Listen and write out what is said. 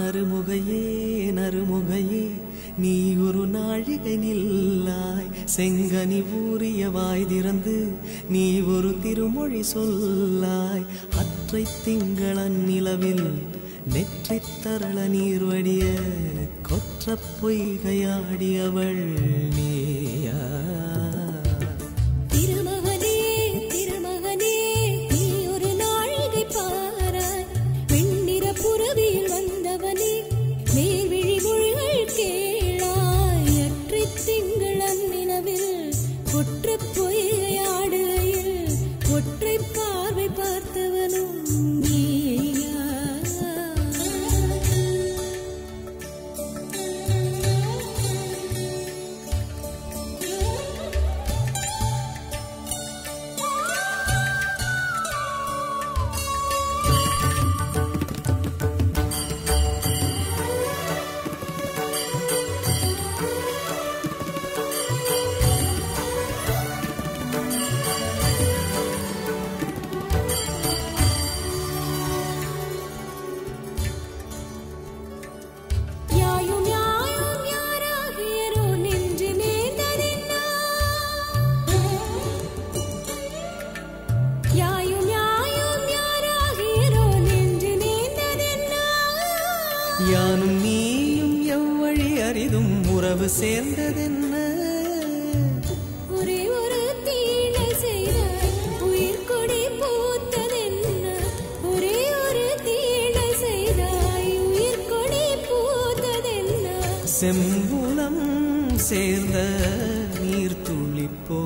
நறுமுகையே நறுமுகையே நீ ஒரு நாழிகை நில்லாய் செங்கனி ஊறிய வாய் திறந்து நீ ஒரு திருமொழி சொல்லாய் அற்றை திங்களன் நிலவில் நெற்றித் தரள நீர் வடிய கொற்ற பொய்கையாடியவள் நீயா யானும் நீயும் எவ்வழி அறிதும் உறவு சேர்ந்ததென்ன ஒரே ஒரு தீனை செய்தாய் உயிர் கொடி பூத்ததென்ன ஒரே ஒரு தீனை செய்தாய் உயிர் கொடி பூத்ததென்ன செம்புலம் சேர்ந்த நீர் துளிப்போ